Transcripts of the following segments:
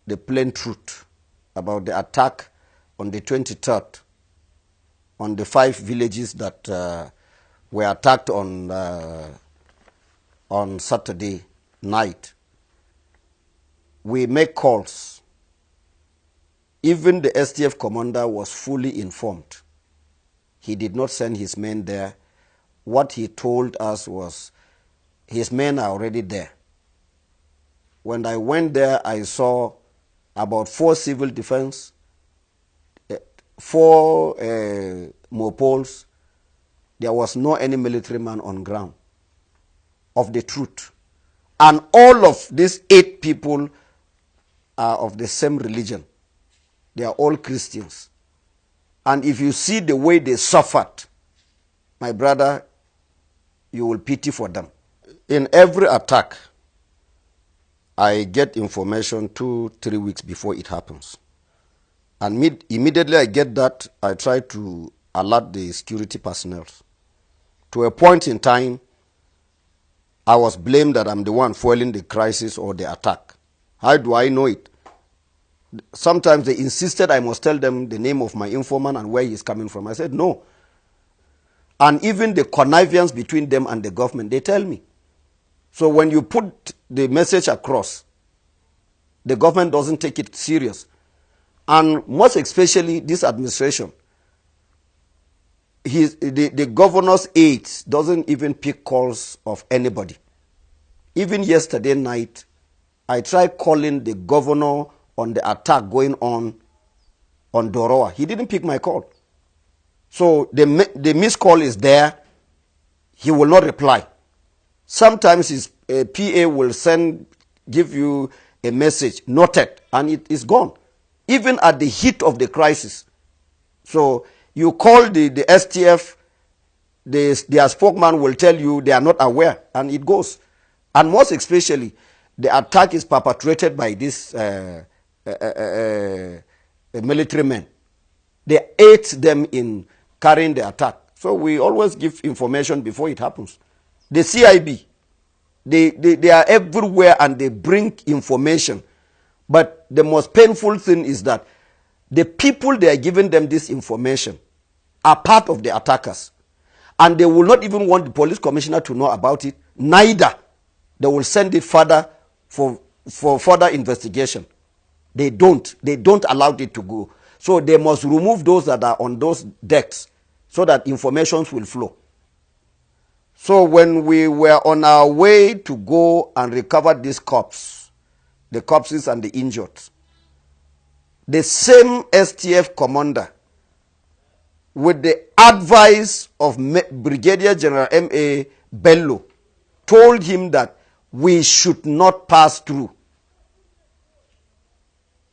the plain truth about the attack on the 23rd on the 5 villages that were attacked on Saturday night. We make calls. Even the STF commander was fully informed. He did not send his men there. What he told us was his men are already there. When I went there, I saw about 4 civil defense, 4 mopols. There was no any military man on ground of the truth. And all of these 8 people are of the same religion. They are all Christians. And if you see the way they suffered, my brother, you will pity for them. In every attack, I get information 2-3 weeks before it happens. And immediately I get that, I try to alert the security personnel. To a point in time, I was blamed that I'm the one fueling the crisis or the attack. How do I know it? Sometimes they insisted I must tell them the name of my informant and where he's coming from. I said, no. And even the connivance between them and the government, they tell me. So when you put the message across, the government doesn't take it serious. And most especially this administration, the governor's aides doesn't even pick calls of anybody. Even yesterday night, I tried calling the governor on the attack going on Doroa. He didn't pick my call. So the missed call is there. He will not reply. Sometimes his PA will give you a message, noted, and it is gone. Even at the heat of the crisis. So you call the STF, their spokesman will tell you they are not aware, and it goes. And most especially, the attack is perpetrated by these military men. They aid them in carrying the attack. So we always give information before it happens. The CIB, they are everywhere and they bring information. But the most painful thing is that the people they are giving them this information are part of the attackers. And they will not even want the police commissioner to know about it. Neither. They will send it further for further investigation. They don't allow it to go. So they must remove those that are on those decks so that information will flow. So when we were on our way to go and recover these corpses, the corpses and the injured, the same STF commander, with the advice of Brigadier General M.A. Bello, told him that we should not pass through.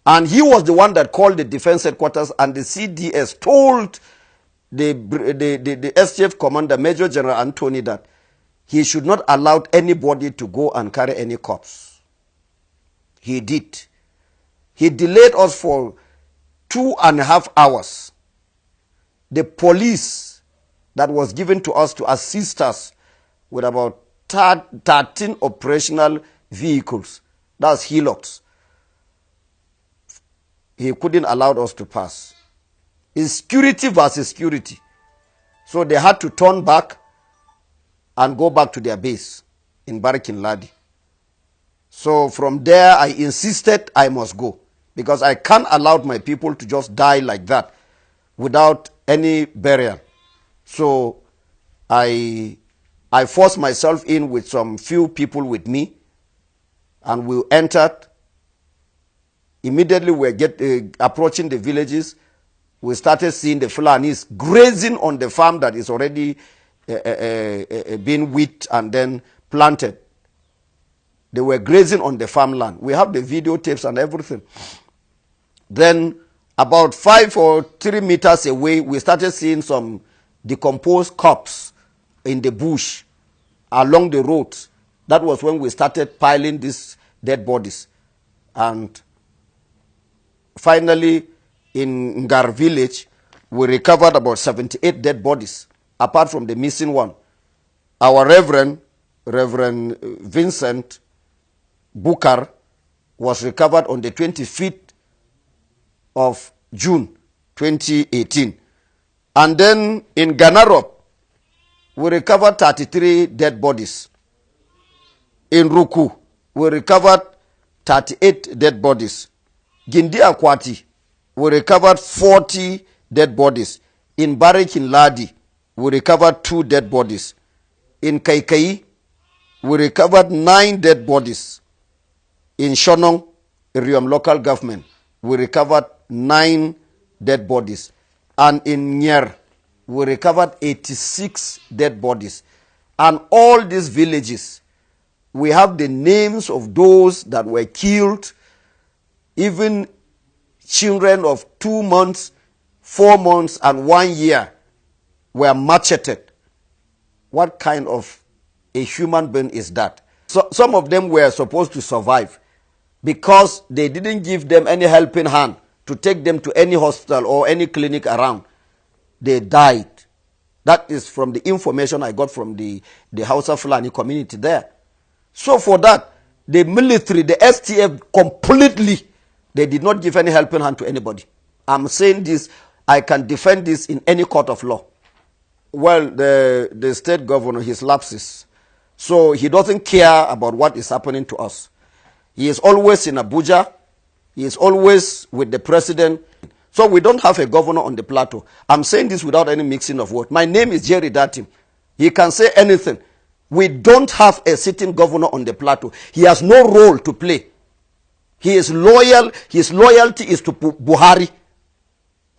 And he was the one that called the defense headquarters, and the CDS told the STF commander, Major General Anthony, that he should not allow anybody to go and carry any corpse. He did. He delayed us for 2.5 hours. The police that was given to us to assist us with about 13 operational vehicles, that's Hilux, he couldn't allow us to pass. It's security versus security. So they had to turn back and go back to their base in Barikin Ladi. So from there, I insisted I must go because I can't allow my people to just die like that without any burial. So I forced myself in with some few people with me, and we entered. Immediately we approaching the villages, we started seeing the Fulanis grazing on the farm that is already being wheat and then planted. They were grazing on the farmland. We have the videotapes and everything. Then about 5 or 3 meters away, we started seeing some decomposed corpses in the bush along the roads. That was when we started piling these dead bodies. And finally, in Ngar village, we recovered about 78 dead bodies, apart from the missing one. Our Reverend Vincent Bukar, was recovered on the 25th of June 2018. And then in Ganarop, we recovered 33 dead bodies. In Ruku, we recovered 38 dead bodies. Gindi Akwati, we recovered 40 dead bodies. In Barik in Ladi, we recovered 2 dead bodies. In Kaikai, we recovered 9 dead bodies. In Shonong, Iriam local government, we recovered 9 dead bodies. And in Nyer, we recovered 86 dead bodies. And all these villages, we have the names of those that were killed, even children of 2 months, 4 months, and 1 year were macheted. What kind of a human being is that? So some of them were supposed to survive because they didn't give them any helping hand to take them to any hospital or any clinic around. They died. That is from the information I got from the Hausa Fulani community there. So for that, the military, the STF completely, they did not give any helping hand to anybody. I'm saying this, I can defend this in any court of law. Well, the state governor, his lapses. So he doesn't care about what is happening to us. He is always in Abuja. He is always with the president. So we don't have a governor on the plateau. I'm saying this without any mixing of words. My name is Jerry Datim. He can say anything. We don't have a sitting governor on the plateau. He has no role to play. He is loyal. His loyalty is to Buhari.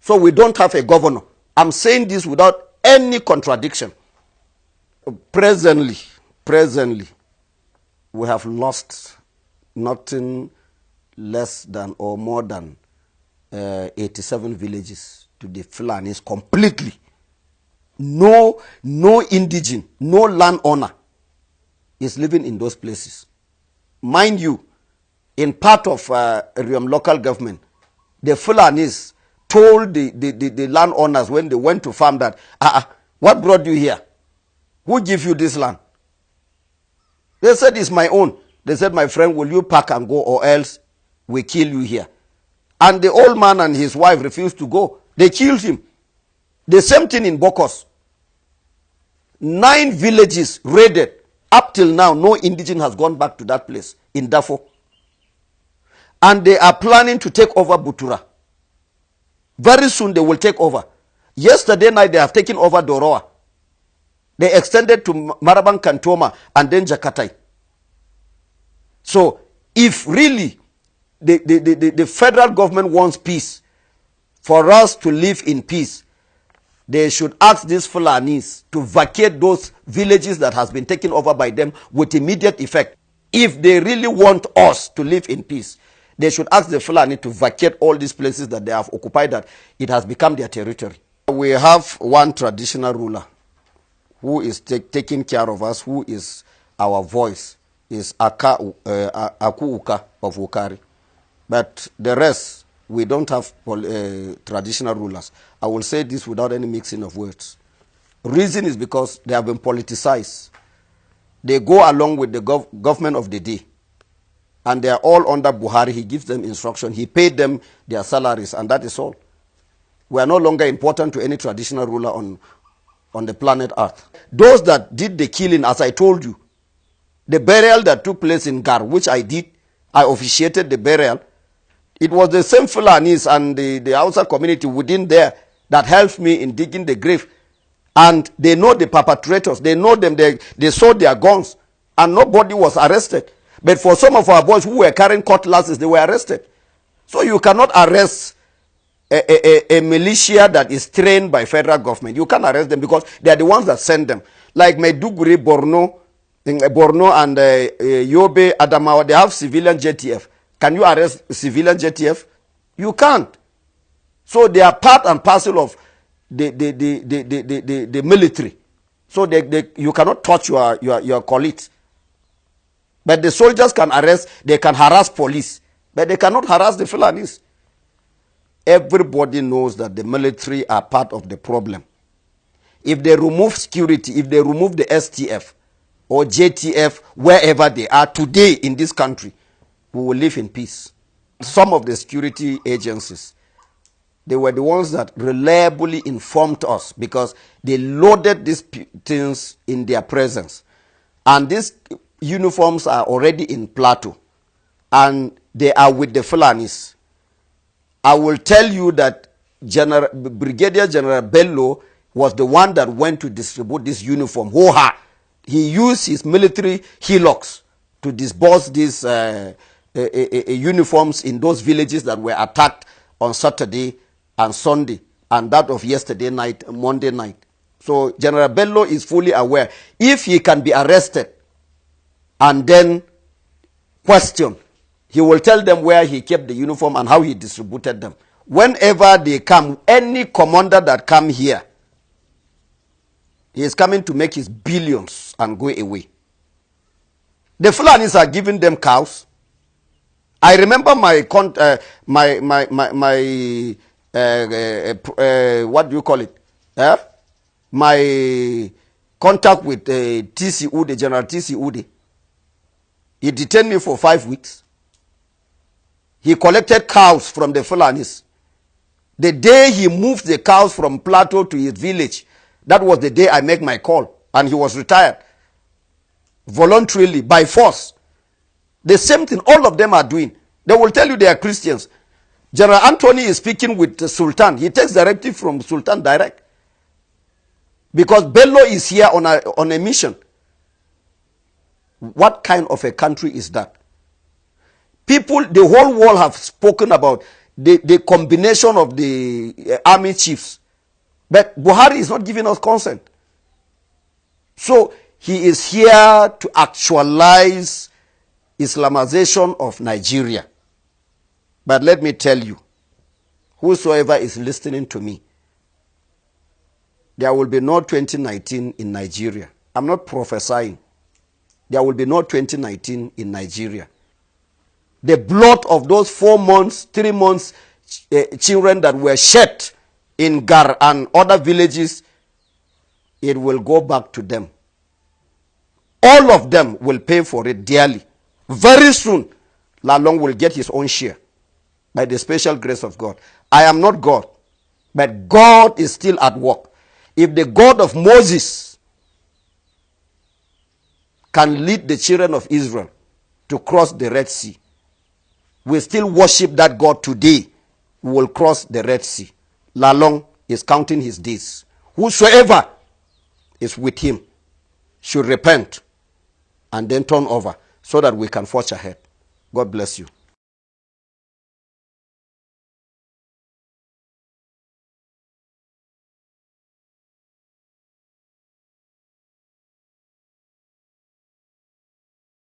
So we don't have a governor. I'm saying this without any contradiction. Presently, we have lost nothing less than or more than 87 villages to the Fulanis completely. No indigene, no landowner is living in those places. Mind you, in part of Riam local government, the Fulanis told the landowners when they went to farm that, what brought you here? Who gave you this land? They said, it's my own. They said, my friend, will you pack and go or else we kill you here? And the old man and his wife refused to go. They killed him. The same thing in Bokos. 9 villages raided. Up till now, no indigene has gone back to that place in Darfur. And they are planning to take over Butura. Very soon they will take over. Yesterday night they have taken over Doroa. They extended to Marabang Kantoma and then Jakatai. So if really the federal government wants peace, for us to live in peace, they should ask these Fulanis to vacate those villages that has been taken over by them with immediate effect. If they really want us to live in peace, they should ask the Fulani to vacate all these places that they have occupied, that it has become their territory. We have one traditional ruler who is taking care of us, who is our voice, is Aku Uka of Ukari. But the rest, we don't have traditional rulers. I will say this without any mixing of words. Reason is because they have been politicized. They go along with the government of the day. And they are all under Buhari. He gives them instruction. He paid them their salaries, and that is all. We are no longer important to any traditional ruler on the planet Earth. Those that did the killing, as I told you, the burial that took place in Gar, which I did, I officiated the burial. It was the same Fulanis and the outside community within there that helped me in digging the grave. And they know the perpetrators. They know them. They saw their guns. And nobody was arrested. But for some of our boys who were carrying cutlasses, they were arrested. So you cannot arrest a militia that is trained by federal government. You can't arrest them because they are the ones that send them. Like Maiduguri, Borno and Yobe, Adamawa, they have civilian JTF. Can you arrest civilian JTF? You can't. So they are part and parcel of the military. So you cannot touch your colleagues. But the soldiers can arrest, they can harass police, but they cannot harass the Fulanis. Everybody knows that the military are part of the problem. If they remove security, if they remove the STF or JTF, wherever they are today in this country, we will live in peace. Some of the security agencies, they were the ones that reliably informed us because they loaded these things in their presence. And these uniforms are already in Plateau. And they are with the Fulanis. I will tell you that Brigadier General Bello was the one that went to distribute this uniform. He used his military hillocks to disburse these uniforms in those villages that were attacked on Saturday and Sunday, and that of yesterday night, Monday night. So General Bello is fully aware. If he can be arrested and then questioned, he will tell them where he kept the uniform and how he distributed them. Whenever they come, any commander that come here, he is coming to make his billions and go away. The Fulanis are giving them cows. I remember what do you call it? My contact with TC Ude, General TC Ude. He detained me for 5 weeks. He collected cows from the Fulanis. The day he moved the cows from Plateau to his village, that was the day I make my call, and he was retired voluntarily by force. The same thing all of them are doing. They will tell you they are Christians. General Anthony is speaking with the Sultan. He takes directive from Sultan direct. Because Bello is here on a mission. What kind of a country is that? People, the whole world have spoken about the combination of the army chiefs. But Buhari is not giving us consent. So he is here to actualize Islamization of Nigeria. But let me tell you, whosoever is listening to me, there will be no 2019 in Nigeria. I'm not prophesying. There will be no 2019 in Nigeria. The blood of those 4 months, 3 months children that were shed in Gar and other villages, it will go back to them. All of them will pay for it dearly. Very soon, Lalong will get his own share by the special grace of God. I am not God, but God is still at work. If the God of Moses can lead the children of Israel to cross the Red Sea, we still worship that God today. We will cross the Red Sea. Lalong is counting his days. Whosoever is with him should repent and then turn over so that we can forge ahead. God bless you.